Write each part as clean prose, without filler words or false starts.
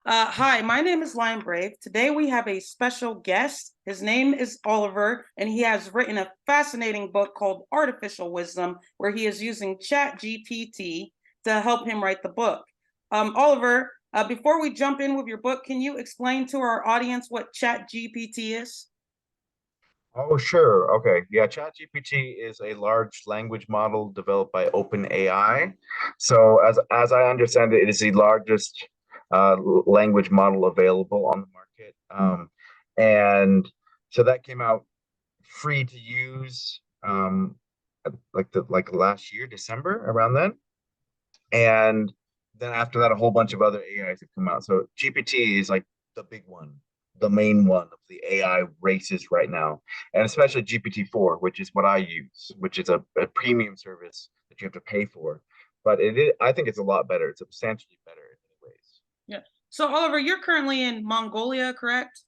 Hi, my name is Lyon Brave. Today we have a special guest. His name is Oliver, and he has written a fascinating book called Artificial Wisdom, where he is using Chat GPT to help him write the book. Oliver, before we jump in with your book, can you explain to our audience what Chat GPT is? Oh, sure. Okay. Yeah, ChatGPT is a large language model developed by OpenAI. So as I understand it, it is the largest language model available on the market. And so that came out free to use like last year, December, around then. And then after that, a whole bunch of other AIs have come out. So GPT is like the big one, the main one of the AI races right now, and especially GPT-4, which is what I use, which is a premium service that you have to pay for. But I think it's a lot better. It's substantially better in many ways. Yeah. So, Oliver, you're currently in Mongolia, correct?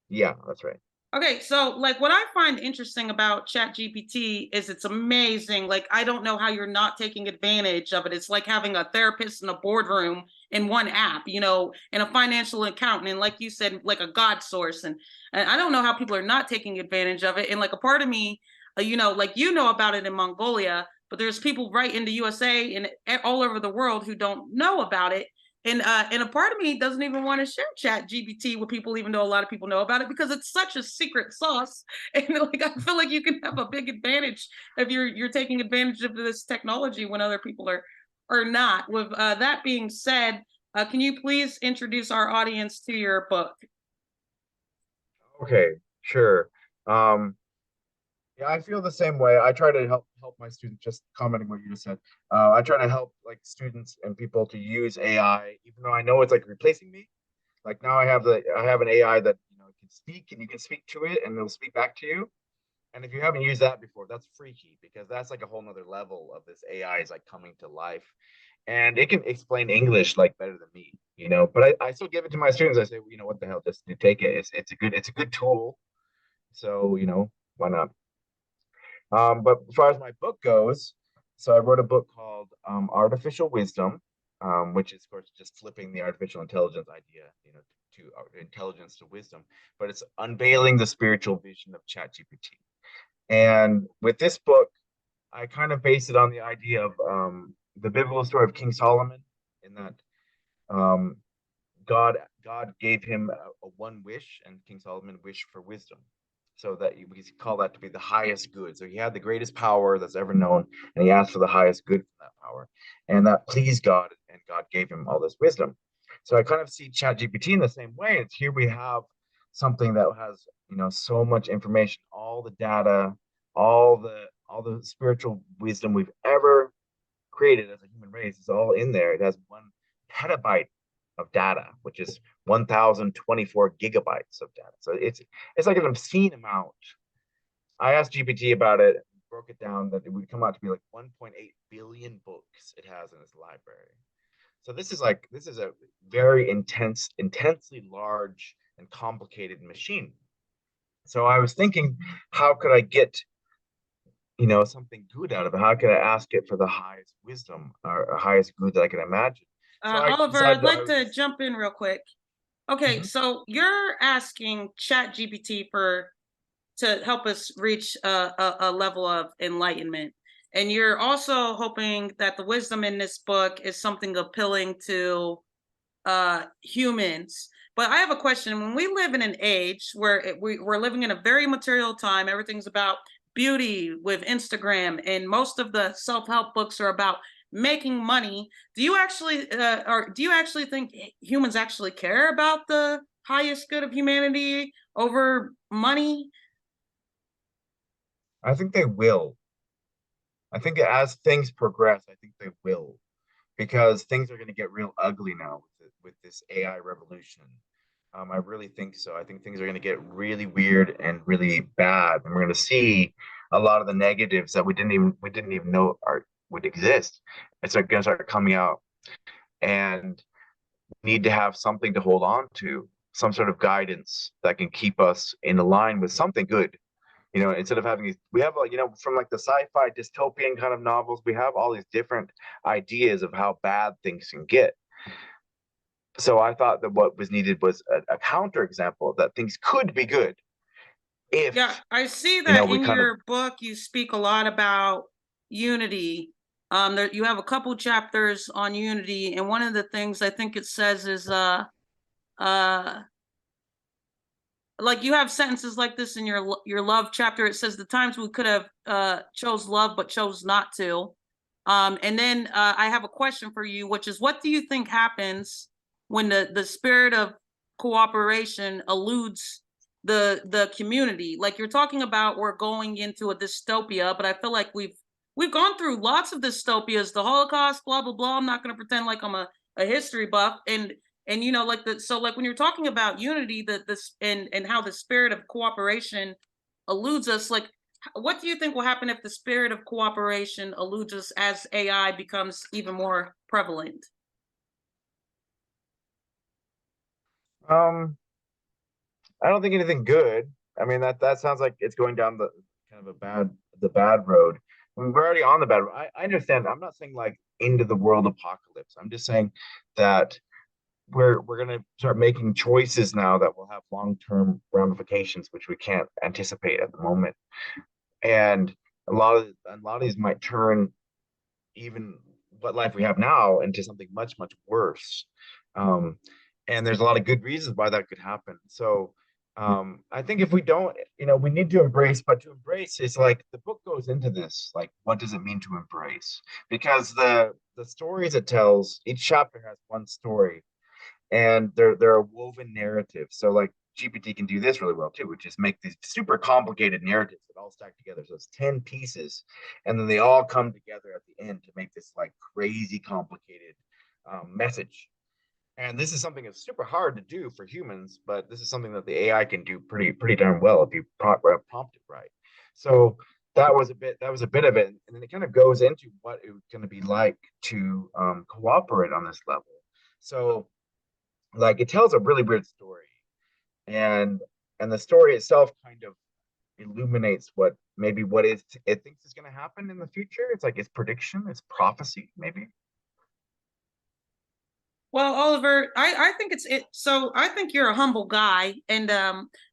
Yeah, that's right. Okay, so like what I find interesting about ChatGPT is it's amazing. Like I don't know how you're not taking advantage of it. It's like having a therapist in a boardroom in one app, and a financial accountant, and like you said, like a God source. And I don't know how people are not taking advantage of it. And like a part of me, like about it in Mongolia, but there's people right in the USA and all over the world who don't know about it. And a part of me doesn't even want to share Chat GPT with people, even though a lot of people know about it, because it's such a secret sauce. And like I feel like you can have a big advantage if you're taking advantage of this technology when other people are not. With that being said, can you please introduce our audience to your book? Okay, sure. Um, Yeah, I feel the same way. I try to help my students, just commenting what you just said. I try to help like students and people to use AI, even though I know it's like replacing me. Like now I have an AI that can speak and you can speak to it and it'll speak back to you. And if you haven't used that before, that's freaky because that's like a whole nother level of this AI is like coming to life. And it can explain English like better than me. But I still give it to my students. I say, what the hell, just take it. It's a good tool. So, why not? But as far as my book goes, so I wrote a book called Artificial Wisdom, which is, of course, just flipping the artificial intelligence idea, to intelligence to wisdom. But it's unveiling the spiritual vision of ChatGPT. And with this book, I kind of base it on the idea of the biblical story of King Solomon, in that um, God God gave him a one wish, and King Solomon wished for wisdom. So that we call that to be the highest good. So he had the greatest power that's ever known, and he asked for the highest good from that power, and that pleased God, and God gave him all this wisdom. So I kind of see ChatGPT in the same way. It's here we have something that has so much information, all the data, all the spiritual wisdom we've ever created as a human race is all in there. It has 1 petabyte of data, which is 1,024 gigabytes of data. So it's like an obscene amount. I asked GPT about it, broke it down that it would come out to be like 1.8 billion books it has in its library. So this is a very intensely large and complicated machine. So I was thinking, how could I get something good out of it? How could I ask it for the highest wisdom or highest good that I can imagine? So I Oliver, decided I'd that I like would to just. jump in real quick. Okay, Mhm. so you're asking Chat GPT for to help us reach a level of enlightenment. And you're also hoping that the wisdom in this book is something appealing to humans. But I have a question. When we live in an age where we're living in a very material time, everything's about beauty with Instagram, and most of the self help books are about making money. Do you actually think humans actually care about the highest good of humanity over money? I think they will. I think as things progress, I think they will, because things are going to get real ugly now with this AI revolution. I really think so. I think things are going to get really weird and really bad, and we're going to see a lot of the negatives that we didn't even know would exist. It's going to start coming out, and we need to have something to hold on to, some sort of guidance that can keep us in line with something good. Instead of having these, we have, from like the sci-fi dystopian kind of novels, we have all these different ideas of how bad things can get. So I thought that what was needed was a counterexample that things could be good Yeah, if, I see that we in kind of, your book you speak a lot about unity. There, you have a couple chapters on unity, and one of the things I think it says is uh like you have sentences like this in your love chapter. It says the times we could have chose love but chose not to. And then I have a question for you, which is, what do you think happens when the spirit of cooperation eludes the community? Like you're talking about, we're going into a dystopia, but I feel like we've gone through lots of dystopias, the Holocaust, blah blah blah. I'm not going to pretend like I'm a history buff, and you know, like the so like when you're talking about unity, this and how the spirit of cooperation eludes us, like what do you think will happen if the spirit of cooperation eludes us as AI becomes even more prevalent? um, I don't think anything good. I mean, that sounds like it's going down the kind of the bad road. I mean, we're already on the bad road. I understand. I'm not saying like into the world apocalypse. I'm just saying that we're gonna start making choices now that will have long-term ramifications, which we can't anticipate at the moment. And a lot of these might turn even what life we have now into something much, much worse. Um, and there's a lot of good reasons why that could happen. So I think if we don't, we need to embrace, but to embrace is like the book goes into this, like what does it mean to embrace? Because the stories it tells, each chapter has one story, and they're a woven narrative. So like GPT can do this really well too, which is make these super complicated narratives that all stack together. So it's 10 pieces, and then they all come together at the end to make this like crazy complicated message. And this is something that's super hard to do for humans, but this is something that the AI can do pretty darn well if you prompt it right. So that was a bit of it, and then it kind of goes into what it was going to be like to cooperate on this level. So like it tells a really weird story, and the story itself kind of illuminates what it thinks is going to happen in the future. It's like its prediction, its prophecy, maybe. Well, Oliver, I think it's it. So I think you're a humble guy, and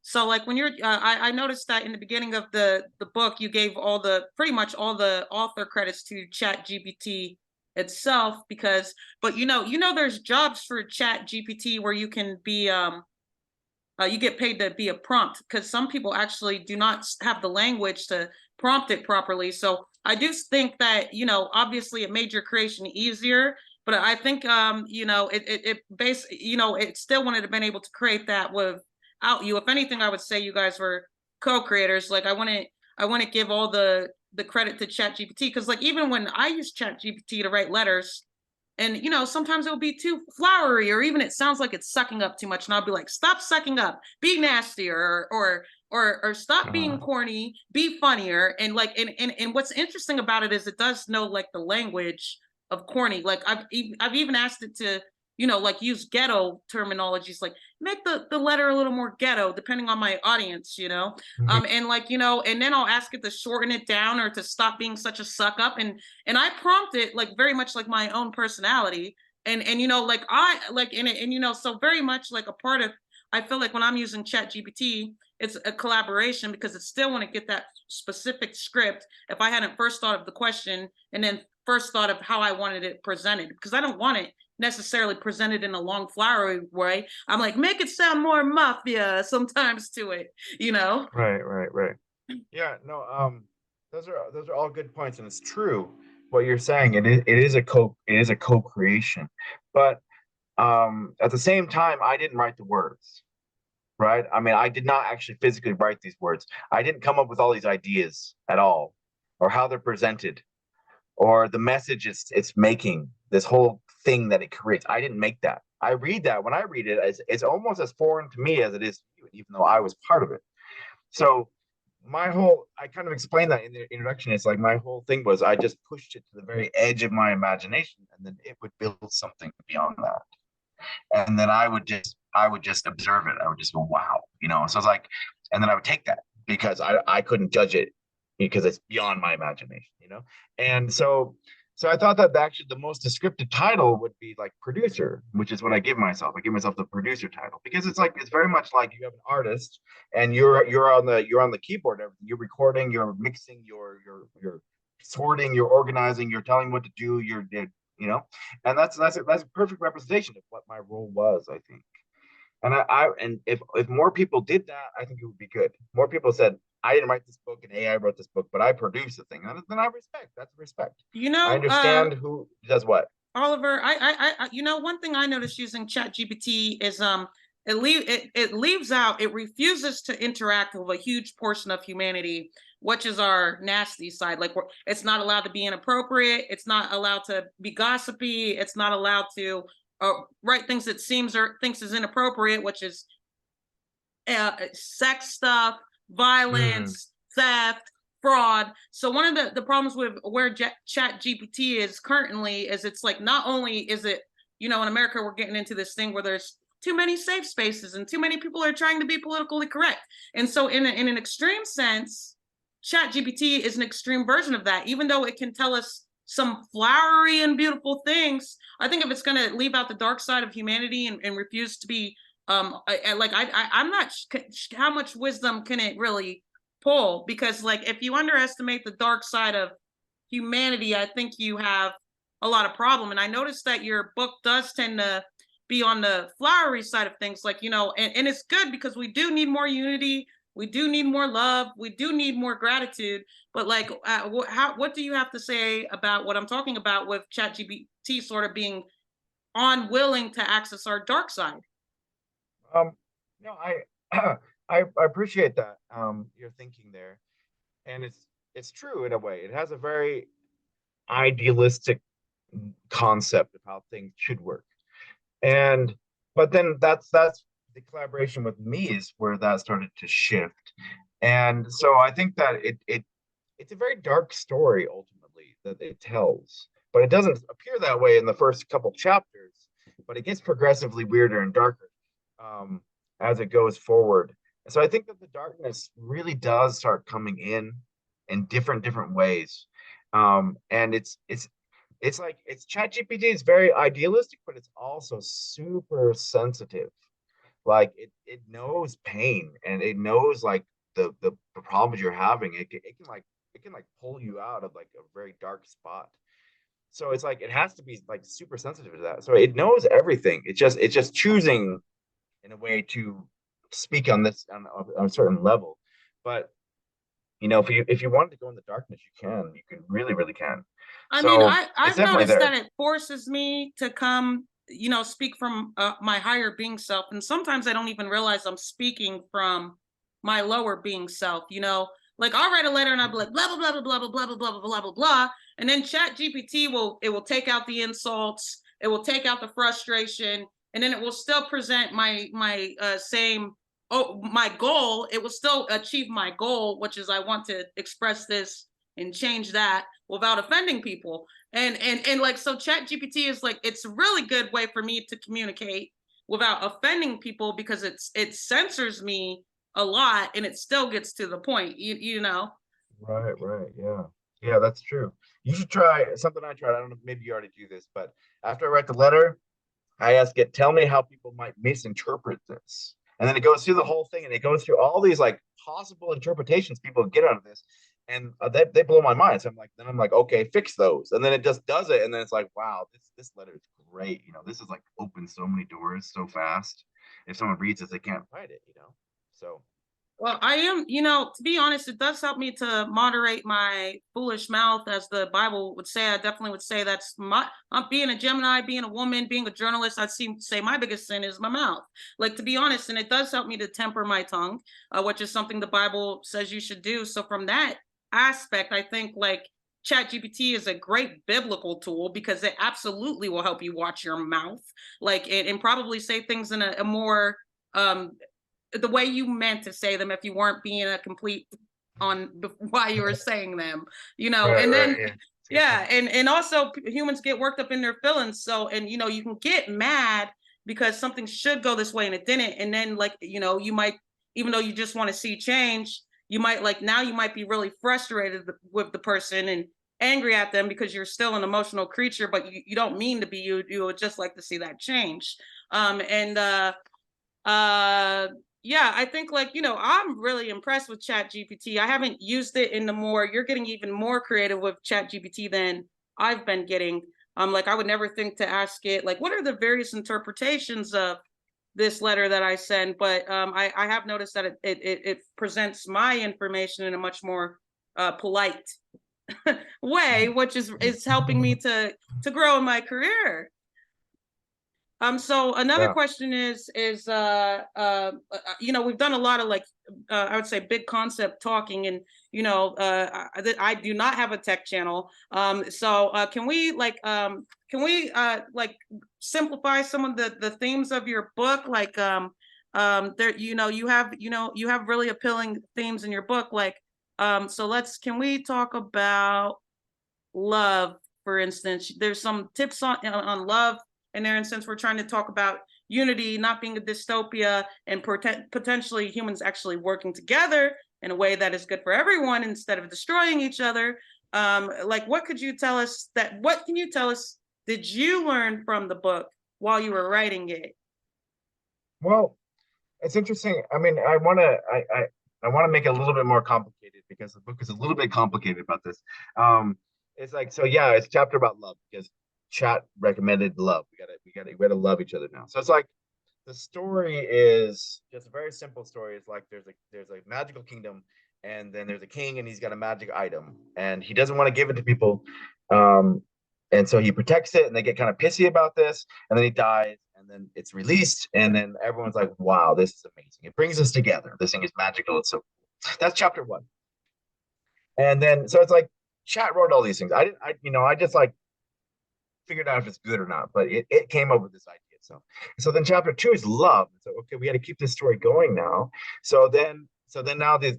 so like when I noticed that in the beginning of the book, you gave all the pretty much all the author credits to Chat GPT itself, because, but there's jobs for Chat GPT where you can be you get paid to be a prompt, because some people actually do not have the language to prompt it properly. So I do think that, obviously it made your creation easier, but I think, it still wouldn't have been able to create that without you. If anything, I would say you guys were co-creators. Like I want to give all the credit to Chat GPT, because like even when I use Chat GPT to write letters, and sometimes it'll be too flowery, or even it sounds like it's sucking up too much, and I'll be like, stop sucking up, be nastier, or stop being Uh, corny, be funnier. And like and what's interesting about it is it does know like the language of corny. Like I've even asked it to like use ghetto terminologies, like make the letter a little more ghetto depending on my audience, and like and then I'll ask it to shorten it down or to stop being such a suck up. And I prompt it like very much like my own personality. And like I like in it, and so very much like a part of, I feel like when I'm using Chat GPT, it's a collaboration, because it still want to get that specific script if I hadn't first thought of the question and then first thought of how I wanted it presented, because I don't want it necessarily presented in a long flowery way. I'm like, make it sound more mafia sometimes to it. right. Yeah, no, those are all good points, and it's true what you're saying. It is a co-creation, but at the same time, I didn't write the words, right? I mean, I did not actually physically write these words. I didn't come up with all these ideas at all, or how they're presented, or the message it's making, this whole thing that it creates. I didn't make that. I read that when I read it, it's almost as foreign to me as it is to you, even though I was part of it. So I kind of explained that in the introduction. It's like my whole thing was I just pushed it to the very edge of my imagination, and then it would build something beyond that. And then I would just observe it. I would just go, wow, So it's like, and then I would take that because I couldn't judge it because it's beyond my imagination. And So I thought that actually the most descriptive title would be like producer, which is what I give myself. I give myself the producer title because it's like it's very much like you have an artist and you're on the keyboard. You're recording, you're mixing, you're sorting, you're organizing, you're telling what to do. You know, and that's a perfect representation of what my role was, I think. And and if more people did that, I think it would be good. More people said, I didn't write this book and AI wrote this book, but I produced the thing. Then I respect. That's respect. You I know, understand who does what. Oliver, you know, one thing I noticed using Chat GPT is it leaves out, it refuses to interact with a huge portion of humanity, which is our nasty side. Like it's not allowed to be inappropriate. It's not allowed to be gossipy. It's not allowed to write things that seems or thinks is inappropriate, which is sex stuff, Mm, violence, theft, fraud. So one of the problems with where Chat GPT is currently is it's like not only is it, you know, in America we're getting into this thing where there's too many safe spaces and too many people are trying to be politically correct. And so in an extreme sense, Chat GPT is an extreme version of that. Even though it can tell us some flowery and beautiful things, I think if it's going to leave out the dark side of humanity and refuse to be I'm not how much wisdom can it really pull, because like if you underestimate the dark side of humanity, I think you have a lot of problem. And I noticed that your book does tend to be on the flowery side of things, like, you know, and it's good because we do need more unity, we do need more love, we do need more gratitude. But like what do you have to say about what I'm talking about with Chat GPT sort of being unwilling to access our dark side? um, no, I appreciate that. Your thinking there, and it's true in a way. It has a very idealistic concept of how things should work. And but then that's the collaboration with me is where that started to shift. And so I think that it's a very dark story ultimately that it tells, but it doesn't appear that way in the first couple chapters, but it gets progressively weirder and darker um, as it goes forward. So I think that the darkness really does start coming in different ways. And it's like it's Chat GPT is very idealistic, but it's also super sensitive. Like it knows pain and it knows like the problems you're having. It can like pull you out of like a very dark spot. So it's like it has to be like super sensitive to that. So it knows everything. It's just choosing in a way to speak on this on a certain level. But you know, if you wanted to go in the darkness, you can. You can really can. I mean, So it's I've definitely noticed there. that it forces me to come, you know, speak from my higher being self, and sometimes I don't even realize I'm speaking from my lower being self. You know, like I'll write a letter and I'll be like blah blah blah blah blah blah blah blah blah blah blah blah, and then Chat GPT will take out the insults, it will take out the frustration, and then it will still present my same my goal. It will still achieve my goal, which is I want to express this and change that without offending people. And like so Chat GPT is like it's a really good way for me to communicate without offending people because it censors me a lot and it still gets to the point. You know. Right. Yeah. Yeah, that's true. You should try something I tried. I don't know, maybe you already do this, but after I write the letter, I ask it, tell me how people might misinterpret this. And then it goes through the whole thing and it goes through all these like possible interpretations people get out of this. And they blow my mind. So then I'm like, okay, fix those. And then it just does it. And then it's like, wow, this letter is great. You know, this is like opened so many doors so fast. If someone reads it, they can't fight it, you know? So Well, I am, you know, to be honest, it does help me to moderate my foolish mouth, as the Bible would say. I definitely would say that's my, I'm being a Gemini, being a woman, being a journalist. I'd seem to say my biggest sin is my mouth. Like, to be honest, and it does help me to temper my tongue, which is something the Bible says you should do. So, from that aspect, I think like Chat GPT is a great biblical tool because it absolutely will help you watch your mouth, like, and probably say things in a more um the way you meant to say them if you weren't being a complete on why you were saying them, you know. And right, then yeah. It's a good yeah, point. and also humans get worked up in their feelings, so and you know you can get mad because something should go this way and it didn't, and then like you know you might, even though you just want to see change, you might like now you might be really frustrated with the person, and angry at them because you're still an emotional creature, but you don't mean to be. You would just like to see that change. And yeah, I think, like, I'm really impressed with Chat GPT. I haven't used it in the more, you're getting even more creative with Chat GPT than I've been getting. Like, I would never think to ask it, like, what are the various interpretations of this letter that I send? But I have noticed that it presents my information in a much more polite way, which is helping me to grow in my career. So another Yeah. question is we've done a lot of, like, I would say, big concept talking, and I do not have a tech channel. So can we simplify some of the themes of your book? Like, there, you have really appealing themes in your book. Like, so can we talk about love, for instance? There's some tips on love in there, and since we're trying to talk about unity not being a dystopia, and potentially humans actually working together in a way that is good for everyone instead of destroying each other, like, what can you tell us did you learn from the book while you were writing it? Well, it's interesting. I mean, I want to make it a little bit more complicated because the book is a little bit complicated about this. It's like, so yeah, it's a chapter about love because chat recommended love. We gotta love each other now. So it's like the story is just a very simple story. It's like there's a magical kingdom, and then there's a king, and he's got a magic item, and he doesn't want to give it to people. Um, and so he protects it, and they get kind of pissy about this, and then he dies, and then it's released, and then everyone's like, "Wow, this is amazing! It brings us together. This thing is magical. It's so cool." That's chapter one. And then so it's like chat wrote all these things. I just like figured out if it's good or not, but it came up with this idea. So then chapter two is love. So okay, we got to keep this story going now. So then they have this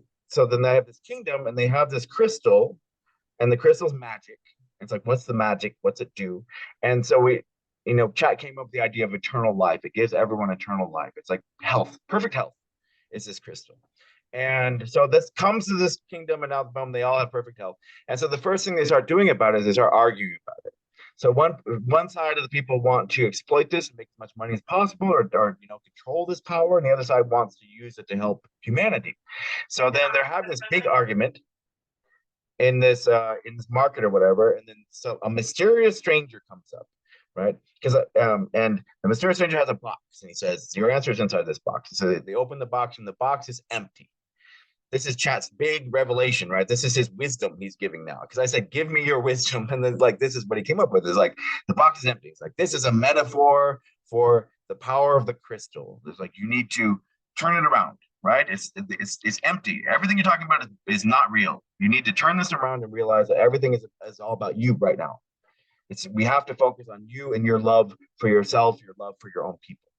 kingdom, and they have this crystal, and the crystal's magic. It's like, what's the magic? What's it do? And so chat came up with the idea of eternal life. It gives everyone eternal life. It's like health, perfect health is this crystal. And so this comes to this kingdom, and now boom, they all have perfect health. And so the first thing they start doing about it is they start arguing about it. So one side of the people want to exploit this and make as much money as possible, or control this power, and the other side wants to use it to help humanity. So then they're having this big argument in this market or whatever, and then so a mysterious stranger comes up, right? Because and the mysterious stranger has a box, and he says, "Your answer is inside this box." So they open the box, and the box is empty. This is Chat's big revelation, right? This is his wisdom he's giving now. Because I said, "Give me your wisdom," and then like this is what he came up with. Is like the box is empty. It's like this is a metaphor for the power of the crystal. It's like you need to turn it around, right? It's empty. Everything you're talking about is not real. You need to turn this around and realize that everything is all about you right now. We have to focus on you and your love for yourself, your love for your own people.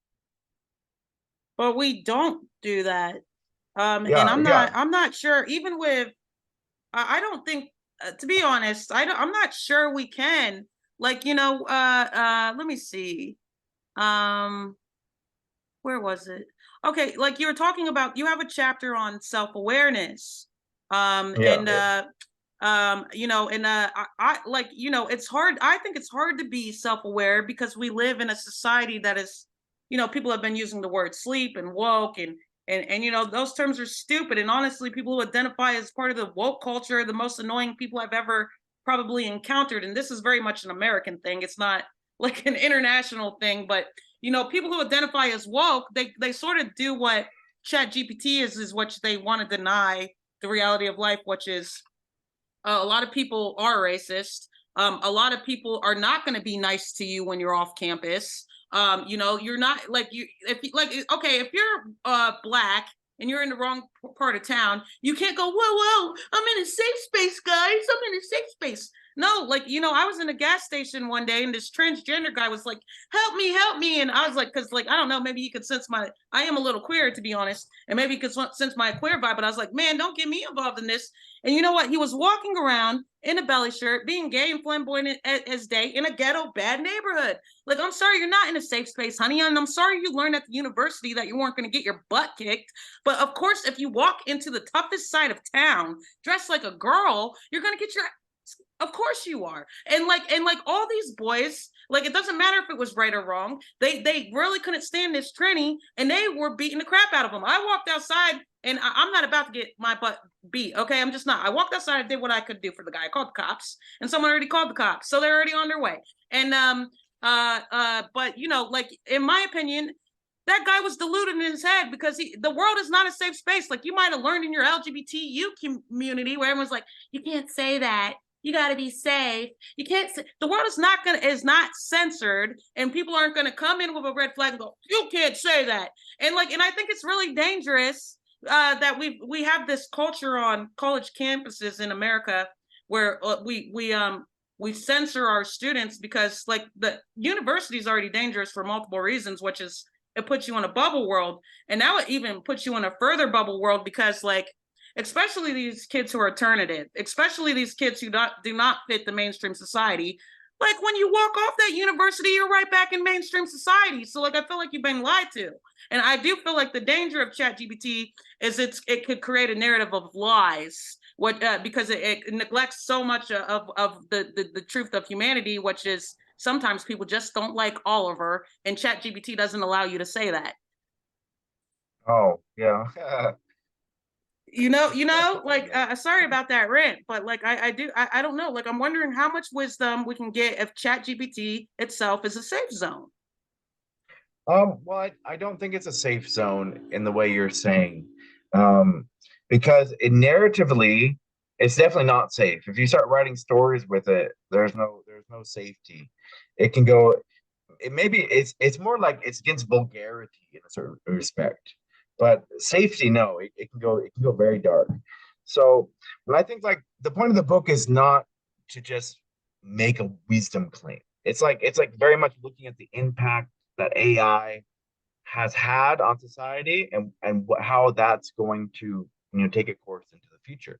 But we don't do that. And Yeah, yeah. I'm not sure, even with, I don't think, to be honest, I'm not sure we can, like, let me see. Where was it? Okay, like, you were talking about, you have a chapter on self-awareness. Yeah. And I like, it's hard. I think it's hard to be self-aware because we live in a society that is, people have been using the word sleep and woke, and those terms are stupid. And honestly, people who identify as part of the woke culture are the most annoying people I've ever probably encountered. And this is very much an American thing. It's not like an international thing. But people who identify as woke, they sort of do what Chat GPT is what they want to deny the reality of life, which is, a lot of people are racist. A lot of people are not going to be nice to you when you're off campus. You're not like, if you're black and you're in the wrong part of town, you can't go, whoa, I'm in a safe space, guys. I'm in a safe space. No, like, I was in a gas station one day, and this transgender guy was like, help me. And I was like, because, like, I don't know, maybe he could sense I am a little queer, to be honest. And maybe he could sense my queer vibe, but I was like, man, don't get me involved in this. And you know what? He was walking around in a belly shirt, being gay and flamboyant as day, in a ghetto, bad neighborhood. Like, I'm sorry, you're not in a safe space, honey. And I'm sorry you learned at the university that you weren't going to get your butt kicked. But of course, if you walk into the toughest side of town dressed like a girl, you're going to get your Of course you are. And like all these boys, like it doesn't matter if it was right or wrong. They really couldn't stand this tranny and they were beating the crap out of them. I walked outside and I'm not about to get my butt beat. Okay. I'm just not. I walked outside and did what I could do for the guy. I called the cops and someone already called the cops. So they're already on their way. And but you know, like in my opinion, that guy was deluded in his head because the world is not a safe space. Like you might have learned in your LGBTQ community where everyone's like, you can't say that. You got to be safe. You can't say the world is not censored, and people aren't gonna come in with a red flag and go, you can't say that. And I think it's really dangerous that we have this culture on college campuses in America where we censor our students because like the university is already dangerous for multiple reasons, which is it puts you in a bubble world, and now it even puts you in a further bubble world because like especially these kids who are alternative, especially these kids who do not fit the mainstream society, like when you walk off that university you're right back in mainstream society. So like I feel like you've been lied to, and I do feel like the danger of Chat GPT is it could create a narrative of lies because it neglects so much of the truth of humanity, which is sometimes people just don't like Oliver, and Chat GPT doesn't allow you to say that. Oh, yeah. Like sorry about that rant, but like I don't know. Like I'm wondering how much wisdom we can get if Chat GPT itself is a safe zone. Well, I don't think it's a safe zone in the way you're saying, um, because narratively, it's definitely not safe. If you start writing stories with it, there's no safety. It can go. It maybe it's more like it's against vulgarity in a certain respect, but safety, no, it can go very dark. So when I think like the point of the book is not to just make a wisdom claim. It's like very much looking at the impact that AI has had on society and how that's going to take a course into the future.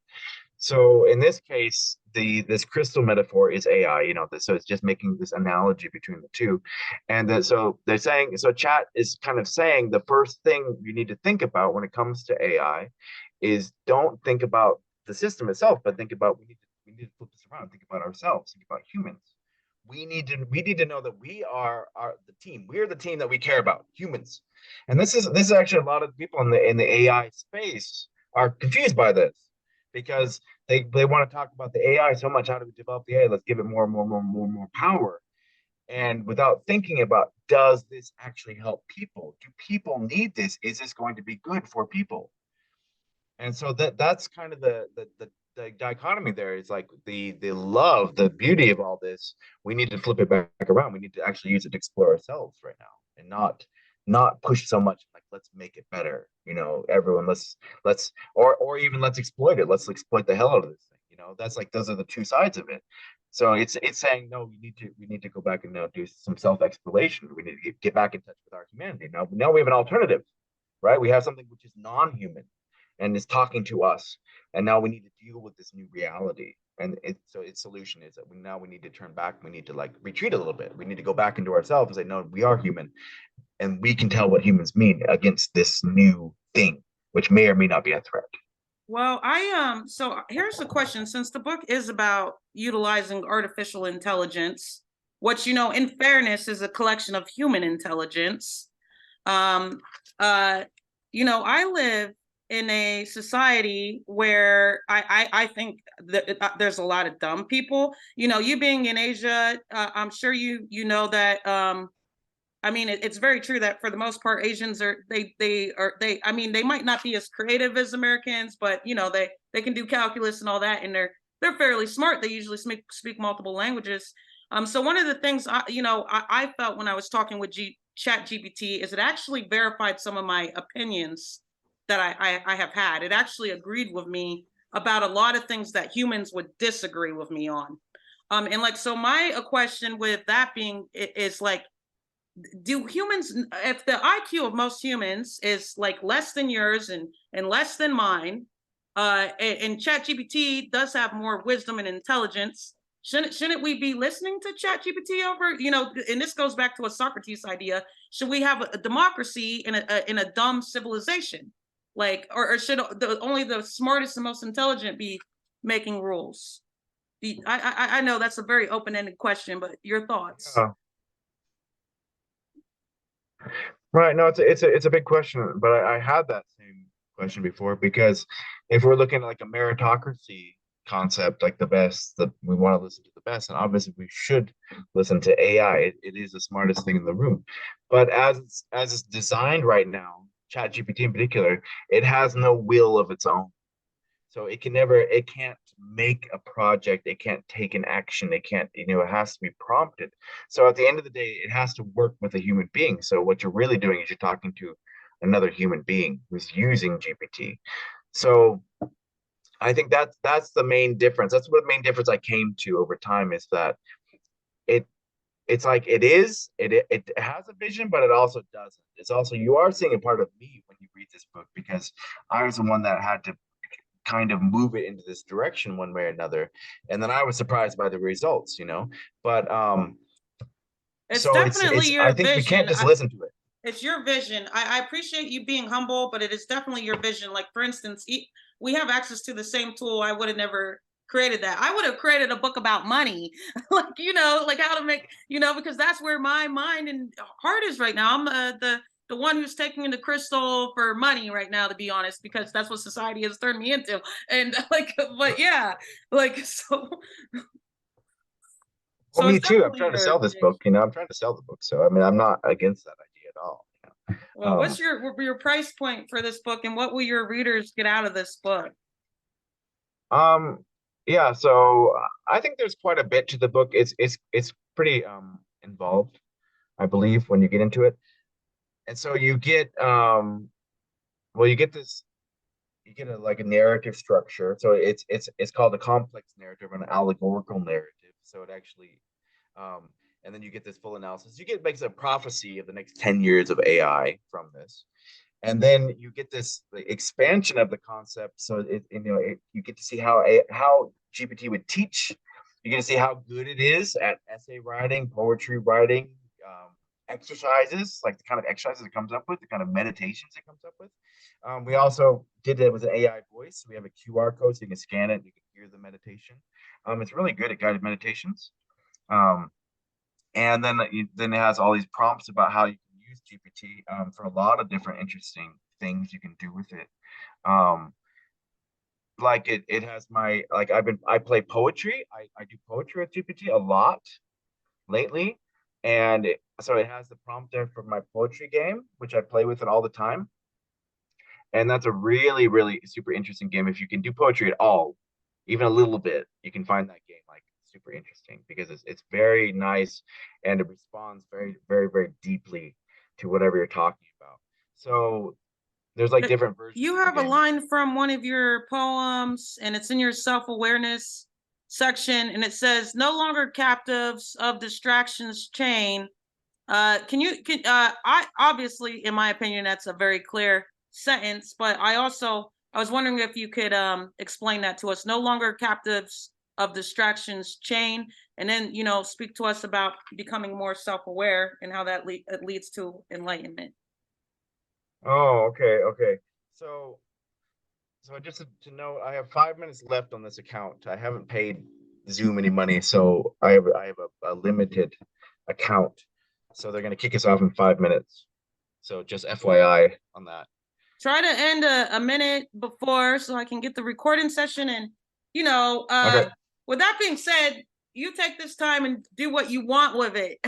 So in this case, this crystal metaphor is AI. So it's just making this analogy between the two, and so they're saying so. Chat is kind of saying the first thing you need to think about when it comes to AI is don't think about the system itself, but think about we need to flip this around. Think about ourselves. Think about humans. We need to know that we are the team. We're the team that we care about, humans. And this is actually a lot of people in the AI space are confused by this because they want to talk about the AI so much. How do we develop the AI? Let's give it more power. And without thinking about, does this actually help people? Do people need this? Is this going to be good for people? And so that's kind of the dichotomy there is like the love, the beauty of all this. We need to flip it back around. We need to actually use it to explore ourselves right now and not push so much like let's make it better. Everyone let's or even let's exploit it. Let's exploit the hell out of this thing. That's like those are the two sides of it. So it's saying no, we need to go back and now do some self-exploration. We need to get back in touch with our humanity. Now we have an alternative, right? We have something which is non-human and is talking to us. And now we need to deal with this new reality. And so its solution is that we need to turn back. We need to like retreat a little bit. We need to go back into ourselves and say, no, we are human, and we can tell what humans mean against this new thing, which may or may not be a threat. Well, so here's the question. Since the book is about utilizing artificial intelligence, which in fairness is a collection of human intelligence, um, uh, I live in a society where I think that there's a lot of dumb people. You being in Asia, I'm sure you know that. I mean, it's very true that for the most part, Asians I mean, they might not be as creative as Americans, but they can do calculus and all that, and they're fairly smart. They usually speak multiple languages. So one of the things I felt when I was talking with Chat GPT is it actually verified some of my opinions that I have had. It actually agreed with me about a lot of things that humans would disagree with me on. And like, so my question with that being is like, do humans, if the IQ of most humans is like less than yours and less than mine, and Chat GPT does have more wisdom and intelligence, shouldn't we be listening to Chat GPT over, and this goes back to a Socrates idea, should we have a democracy in a dumb civilization? Like, or should only the smartest and most intelligent be making rules? I know that's a very open-ended question, but your thoughts. Yeah. Right. No, it's a big question, but I had that same question before because if we're looking at like a meritocracy concept, like the best, that we want to listen to the best, and obviously we should listen to AI. It is the smartest thing in the room, but as it's designed right now, Chat GPT in particular, it has no will of its own. So it can't make a project, it can't take an action, it can't, it has to be prompted. So at the end of the day, it has to work with a human being. So what you're really doing is you're talking to another human being who's using GPT. So I think that's the main difference. That's what the main difference I came to over time is that it it's like it has a vision, but it also doesn't. It's also you are seeing a part of me when you read this book because I was the one that had to kind of move it into this direction one way or another. And then I was surprised by the results. But It's so definitely it's I your think we can't vision. just listen to it. It's your vision. I appreciate you being humble, but it is definitely your vision. Like, for instance, we have access to the same tool. I would have never created that. I would have created a book about money, like, like how to make, because that's where my mind and heart is right now. I'm the one who's taking the crystal for money right now, to be honest, because that's what society has turned me into. And like, but yeah, like, Well, so me it's too. I'm definitely trying to your sell this book. vision. I'm trying to sell the book. So I mean, I'm not against that idea at all. Well, what's Um, your price point for this book, and what will your readers get out of this book? um, yeah. So I think there's quite a bit to the book. It's pretty involved, I believe, when you get into it. And so you get well, you get this you get like a narrative structure. So it's called a complex narrative, an allegorical narrative. So it actually, um, and then you get this full analysis. You get makes a prophecy of the next 10 years of AI from this, and then you get this like, expansion of the concept. So you get to see how GPT would teach. You get to see how good it is at essay writing, poetry writing, exercises, like the kind of exercises it comes up with, the kind of meditations it comes up with. We also did it with an AI voice. We have a QR code so you can scan it, and you can hear the meditation. It's really good at guided meditations. Um, and then it has all these prompts about how you can use GPT for a lot of different interesting things you can do with it. Um, like it has my like I play poetry. I do poetry with GPT a lot lately, and so it has the prompt there for my poetry game, which I play with it all the time. And that's a really, really super interesting game. If you can do poetry at all, even a little bit, you can find that game like super interesting because it's very nice and it responds very, very, very deeply to whatever you're talking about. So there's like different versions You of the have a game. line from one of your poems, and it's in your self-awareness section, and it says, "No longer captives of distractions chain." I obviously, in my opinion, that's a very clear sentence, but I was wondering if you could explain that to us. No longer captives of distractions chain, and then speak to us about becoming more self-aware and how that it leads to enlightenment. Oh, okay, okay. So so just to know, I have 5 minutes left on this account. I haven't paid Zoom any money, so I have a limited account. So they're gonna kick us off in 5 minutes. So just FYI on that. Try to end a minute before so I can get the recording session. And, you know, uh, Okay. with that being said, you take this time and do what you want with it.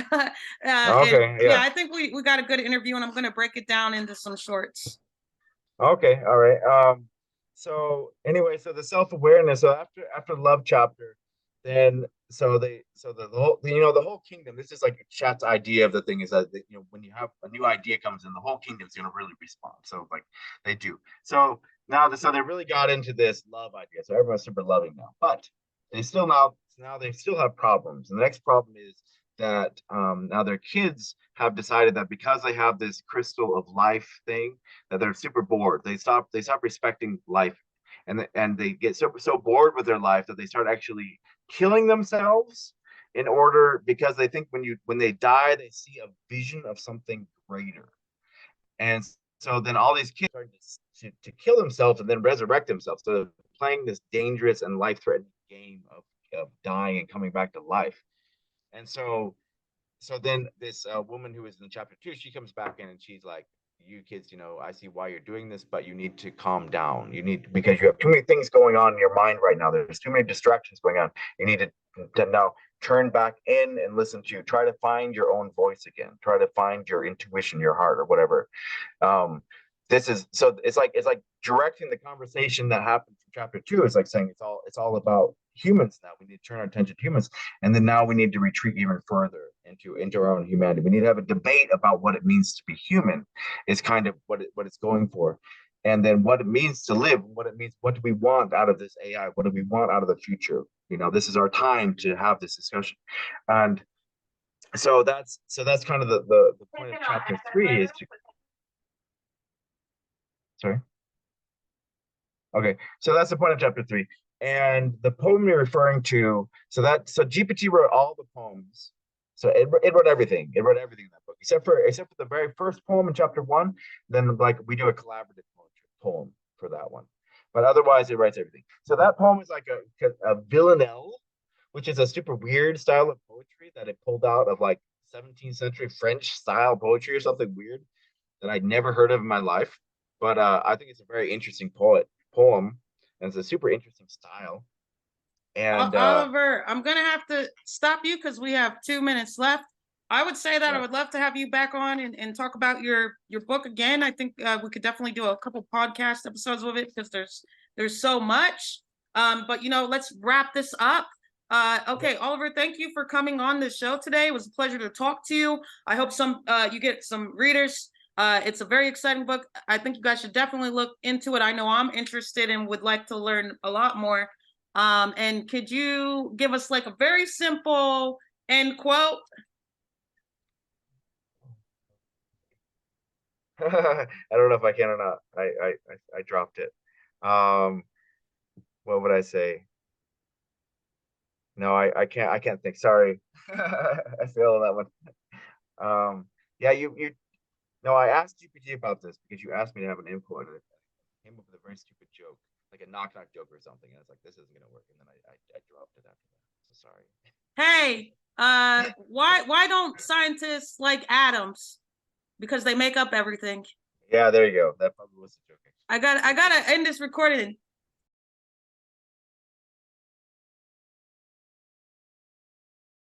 And Okay. yeah, Yeah. I think we got a good interview, and I'm going to break it down into some shorts. Okay. All right. So anyway, so the self-awareness. So after the love chapter, then the whole the whole kingdom. This is like Chat's idea of the thing is that when you have a new idea comes in, the whole kingdom's gonna really respond. So like they do. So so they really got into this love idea. So everyone's super loving now, but they still have problems. And the next problem is that now their kids have decided that because they have this crystal of life thing that they're super bored. They stop respecting life, and they get so bored with their life that they start actually killing themselves in order because they think when they die they see a vision of something greater, and so then all these kids start to kill themselves and then resurrect themselves. So they're playing this dangerous and life threatening game of of dying and coming back to life. And so then this woman who is in chapter 2, she comes back in and she's like, you kids, I see why you're doing this, but you need to calm down. You need, because you have too many things going on in your mind right now. There's too many distractions going on. You need to now turn back in and listen to, try to find your own voice again. Try to find your intuition, your heart, or whatever. um this is, so it's like directing the conversation that happened from chapter 2. Is like saying it's all about humans now. We need to turn our attention to humans, and then now we need to retreat even further into our own humanity. We need to have a debate about what it means to be human, is kind of what it's going for. And then what it means to live, what it means, what do we want out of this AI, what do we want out of the future. This is our time to have this discussion. And so that's kind of the point of chapter 3, is to, sorry. Okay, so that's the point of chapter 3. And the poem you're referring to, so GPT wrote all the poems. So it wrote everything. It wrote everything in that book, except for the very first poem in chapter 1. Then like we do a collaborative poem for that one. But otherwise it writes everything. So that poem is like a villanelle, which is a super weird style of poetry that it pulled out of like 17th century French style poetry or something weird that I'd never heard of in my life. But I think it's a very interesting poem, and it's a super interesting style. And Oliver, I'm gonna have to stop you because we have 2 minutes left. I would say that I would love to have you back on and talk about your book again. I think we could definitely do a couple podcast episodes with it because there's so much. But let's wrap this up. Okay, Oliver, thank you for coming on this show today. It was a pleasure to talk to you. I hope you get some readers. It's a very exciting book. I think you guys should definitely look into it. I know I'm interested and would like to learn a lot more. And could you give us like a very simple end quote? I don't know if I can or not. I dropped it. What would I say? No, I can't think. Sorry. I failed on that one. Yeah, you no, I asked GPT about this because you asked me to have an input, and it came up with a very stupid joke, like a knock knock joke or something. And I was like, this isn't gonna work. And then I dropped it after that. So sorry. Hey, why don't scientists like atoms? Because they make up everything. Yeah, there you go. That probably was a joke. I gotta end this recording.